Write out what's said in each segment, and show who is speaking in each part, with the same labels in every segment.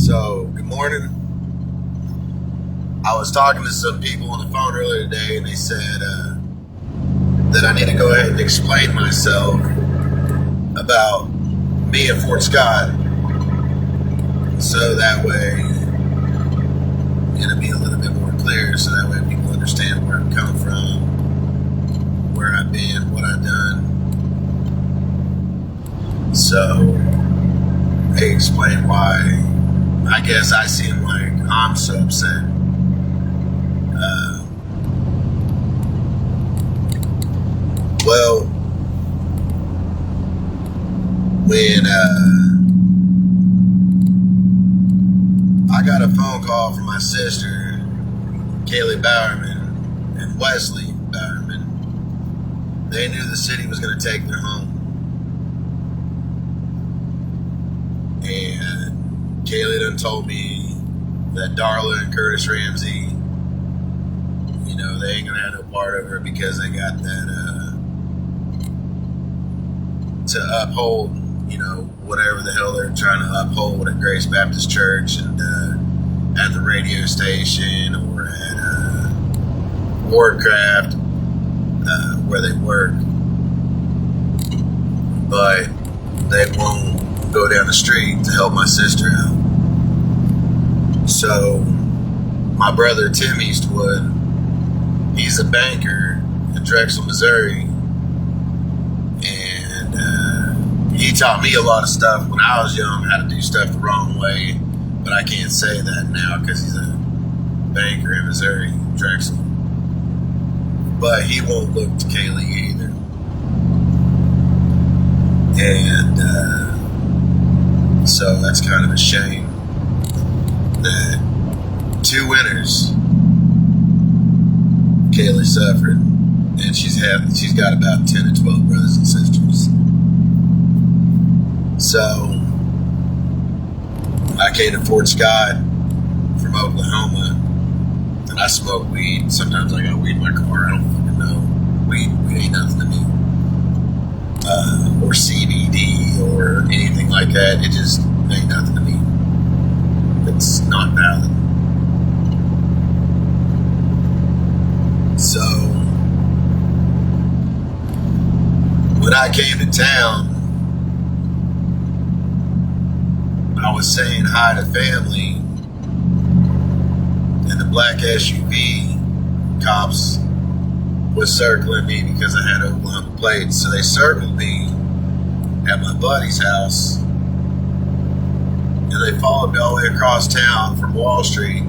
Speaker 1: So, good morning. I was talking to some people on the phone earlier today, and they said that I need to go ahead and explain myself about me at Fort Scott, so that way it'll be a little bit more clear, so that way people understand where I'm coming from, where I've been, what I've done. So, they explain why I guess I seem like I'm so upset. Well, when I got a phone call from my sister, Kaylee Bowerman, and Wesley Bowerman, they knew the city was going to take their home. And Kaylee done told me that Darla and Curtis Ramsey, they ain't going to have no part of it because they got that to uphold, whatever the hell they're trying to uphold at Grace Baptist Church and at the radio station or at Wardcraft, where they work. But they won't go down the street to help my sister out. So my brother Tim Eastwood, he's a banker in Drexel, Missouri, and he taught me a lot of stuff when I was young, how to do stuff the wrong way, but I can't say that now because he's a banker in Missouri, Drexel. But he won't look to Kaylee either. And so that's kind of a shame that two winters Kaylee suffered, and she's got about 10 to 12 brothers and sisters. So I came to Fort Scott from Oklahoma, and I smoke weed. Sometimes I got weed in my car. I don't fucking know. Weed ain't nothing to me. Or CBD or anything like that. It just ain't nothing to me. It's not valid. So when I came to town, I was saying hi to family, and the black SUV cops was circling me because I had Oklahoma plates. So they circled me at my buddy's house, and they followed me all the way across town from Wall Street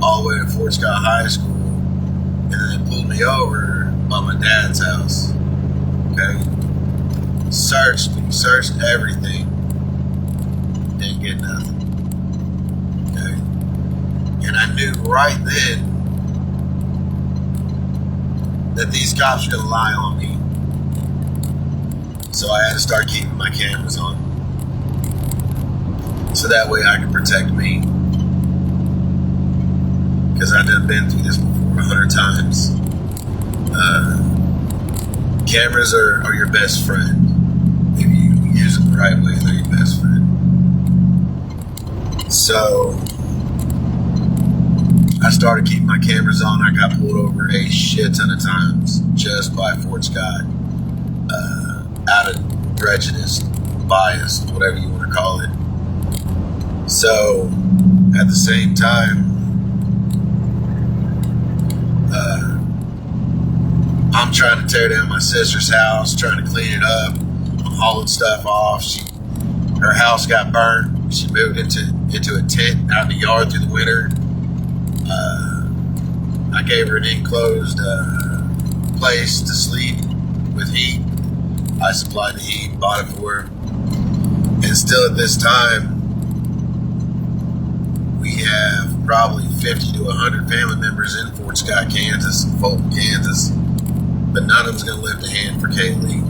Speaker 1: all the way to Fort Scott High School, and then they pulled me over by my dad's house. Okay? Searched me, searched everything, didn't get nothing. Okay? And I knew right then that these cops were going to lie on me. So I had to start keeping my cameras on, so that way I could protect me. Because I've been through this before 100 times. Cameras are your best friend. If you use them the right way, they're your best friend. So I started keeping my cameras on. I got pulled over a shit ton of times just by Fort Scott. Out of prejudice, bias, whatever you want to call it. So at the same time, I'm trying to tear down my sister's house, trying to clean it up. I'm hauling stuff off. Her house got burnt. She moved into a tent out in the yard through the winter. I gave her an enclosed place to sleep with heat. I supplied the heat, bought it for her. And still at this time, we have probably 50 to 100 family members in Fort Scott, Kansas, and Fulton, Kansas. But none of them's going to lift a hand for Kaylee.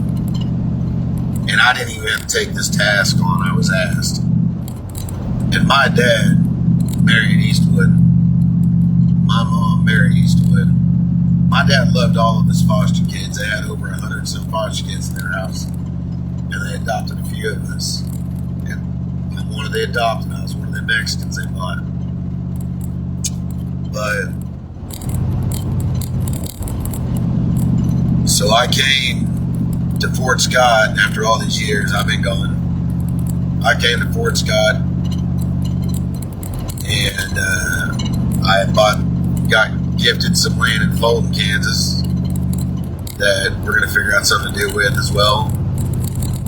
Speaker 1: And I didn't even have to take this task on. I was asked. And my dad, Marion Eastwood, my mom, Mary Eastwood, my dad loved all of his foster kids. They had over 100 some foster kids in their house. And they adopted a few of us. And wanted to adopt him. I was one of the Mexicans they bought. But so I came to Fort Scott after all these years I've been gone. I came to Fort Scott, and I got gifted some land in Fulton, Kansas that we're going to figure out something to do with as well.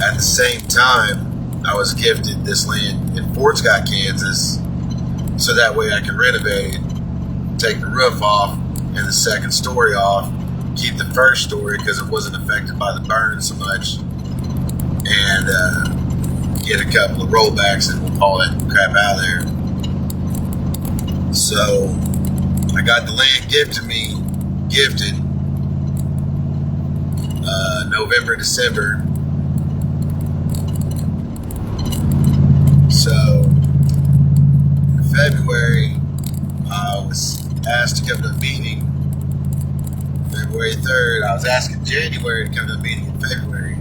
Speaker 1: At the same time, I was gifted this land in Fort Scott, Kansas, so that way I can renovate it, take the roof off and the second story off, keep the first story because it wasn't affected by the burn so much, and get a couple of rollbacks and we'll haul that crap out of there. So I got the land gifted November, December. So in February, I was asked to come to a meeting. February 3rd, I was asked in January to come to a meeting in February.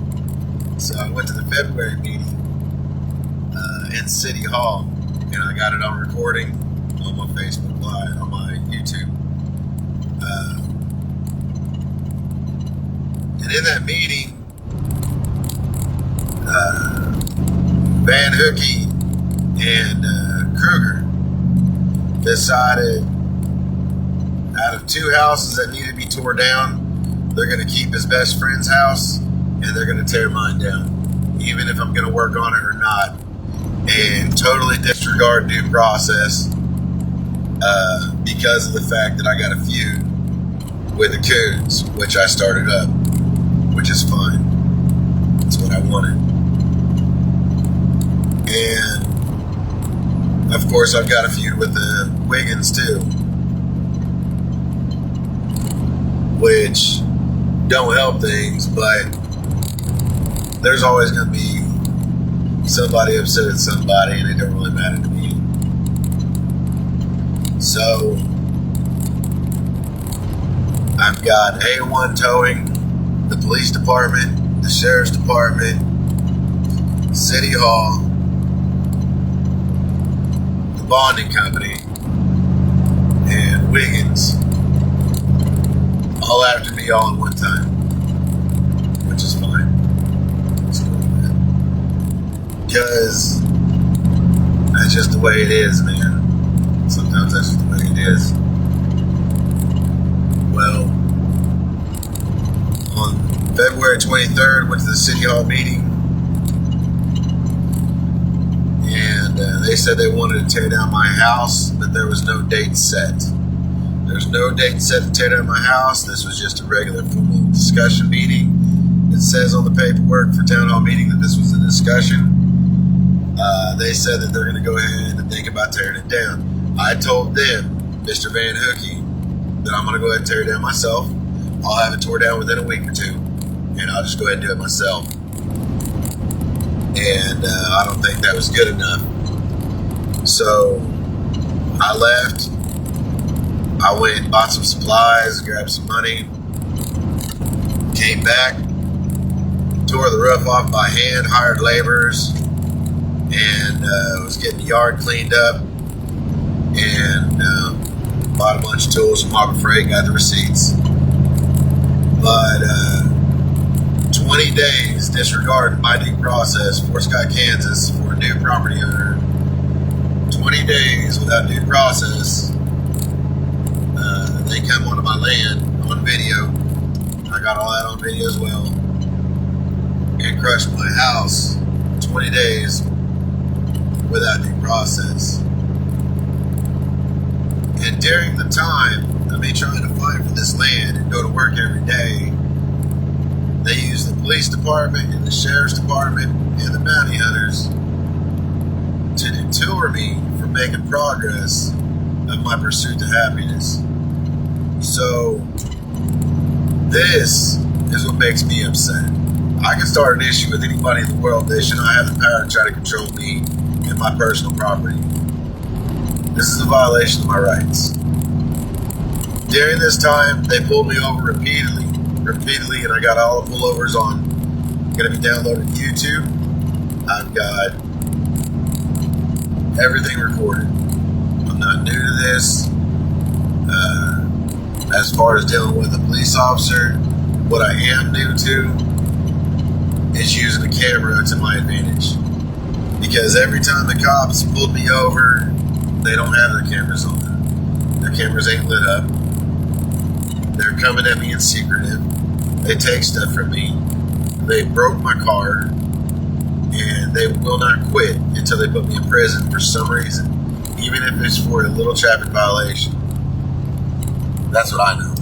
Speaker 1: So I went to the February meeting in City Hall, and I got it on recording on my Facebook Live, on my YouTube. And in that meeting, Van Hookey and Kruger decided out of two houses that needed to be tore down, they're going to keep his best friend's house and they're going to tear mine down, even if I'm going to work on it or not, and totally disregard due process because of the fact that I got a feud with the Coons, which I started up, which is fine. That's what I wanted. And of course I've got a feud with the Wiggins too, which don't help things, but there's always going to be somebody upset at somebody, and it don't really matter to me. So I've got A1 Towing, the police department, the sheriff's department, City Hall, the bonding company, and Wiggins all after me all at one time, which is fine. It's cool, man. Because that's just the way it is, man. Sometimes that's just the way it is. Well, on February 23rd, went to the City Hall meeting, and they said they wanted to tear down my house, but there was no date set. There's no date set to tear down my house. This was just a regular formal discussion meeting. It says on the paperwork for town hall meeting that this was a discussion. They said that they're going to go ahead and think about tearing it down. I told them, Mr. Van Hookey, that I'm going to go ahead and tear it down myself. I'll have it tore down within a week or two, and I'll just go ahead and do it myself. And I don't think that was good enough. So I left. I went and bought some supplies, grabbed some money, came back, tore the roof off by hand, hired laborers, and was getting the yard cleaned up, and bought a bunch of tools from Harbor Freight, got the receipts. But 20 days disregarded my due process, Fort Scott, Kansas, for a new property owner. 20 days without due process. They come onto my land on video. I got all that on video as well. And crushed my house 20 days without due process. And during the time of me trying to fight for this land and go to work every day, they used the police department and the sheriff's department and the bounty hunters to deter me from making progress of my pursuit to happiness. So this is what makes me upset. I can start an issue with anybody in the world. They should not have the power to try to control me and my personal property. This is a violation of my rights. During this time, they pulled me over repeatedly, and I got all the pullovers on. Going to be downloaded to YouTube. I've got everything recorded. I'm not new to this. As far as dealing with a police officer, what I am new to is using the camera to my advantage. Because every time the cops pulled me over, they don't have their cameras on. Their cameras ain't lit up. They're coming at me in secretive. They take stuff from me. They broke my car. And they will not quit until they put me in prison for some reason. Even if it's for a little traffic violation. That's what I know.